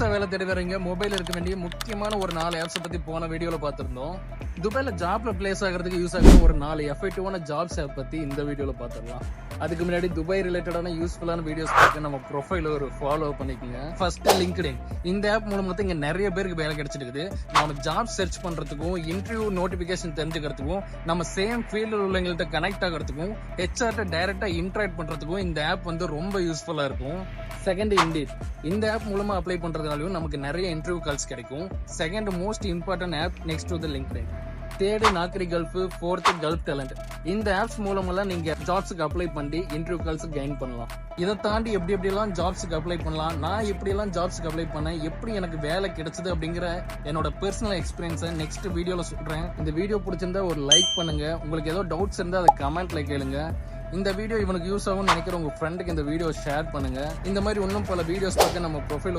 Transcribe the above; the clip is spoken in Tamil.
புதுசா வேலை தேடி வரீங்க மொபைல் இருக்க வேண்டிய முக்கியமான ஒரு 4 ஆப்ஸ் பத்தி போன வீடியோல பார்த்திருந்தோம். துபாயில ஜாப்ல பிளேஸ் ஆகிறதுக்கு யூஸ் ஆகிற ஒரு 4 எஃபெக்டிவான ஜாப்ஸ் ஆப் பத்தி இந்த வீடியோல பார்த்திடலாம். அதுக்கு முன்னாடி துபாய் ரிலேட்டடான யூஸ்ஃபுல்லான வீடியோஸ் பார்க்க நம்ம ப்ரொஃபைல ஒரு ஃபாலோ பண்ணிக்கோங்க. First LinkedIn. இந்த ஆப் மூலமா இங்க நிறைய பேருக்கு வேலை கிடைச்சிருக்கு. நம்ம ஜாப் சர்ச் பண்றதுக்கும் இன்டர்வியூ நோட்டிபிகேஷன் தெரிஞ்சுக்கிறதுக்கும் நம்ம சேம் ஃபீல்டில் உள்ளவங்கள்ட்ட கனெக்ட் ஆகிறதுக்கும் ஹெச்ஆர்ட்ட டைரக்டா இன்டராக்ட் பண்றதுக்கும் இந்த ஆப் ரொம்ப யூஸ்ஃபுல்லா இருக்கும். Second Indeed. இந்த ஆப் மூலமா அப்ளை பண்றதுனாலயும் நமக்கு நிறைய இன்டர்வியூ கால்ஸ் கிடைக்கும். Second most important app next to the LinkedIn. Third Naukri Gulf, fourth Gulf talent. இந்த ஆப்ஸ் மூலமெல்லாம் நீங்க ஜாப்ஸுக்கு அப்ளை பண்ணி இன்டர்வியூ கால்ஸ் கெயின் பண்ணலாம். இதை தாண்டி எப்படியெல்லாம் ஜாப்ஸுக்கு அப்ளை பண்ணலாம், நான் எப்படியெல்லாம் ஜாப்ஸுக்கு அப்ளை பண்ணேன், எப்படி எனக்கு வேலை கிடைச்சது அப்படிங்கிற என்னோட பர்சனல் எக்ஸ்பீரியன்ஸை நெக்ஸ்ட் வீடியோல சொல்றேன். இந்த வீடியோ பிடிச்சிருந்தா ஒரு லைக் பண்ணுங்க. உங்களுக்கு ஏதோ டவுட்ஸ் இருந்தா அதை கமெண்ட்ல கேளுங்க. இந்த வீடியோ இவனுக்கு யூஸ் ஆகும்னு நினைக்கிற உங்க ஃப்ரெண்டுக்கு இந்த வீடியோ ஷேர் பண்ணுங்க. இந்த மாதிரி இன்னும் பல வீடியோஸ் பார்க்க நம்ம ப்ரொஃபைல்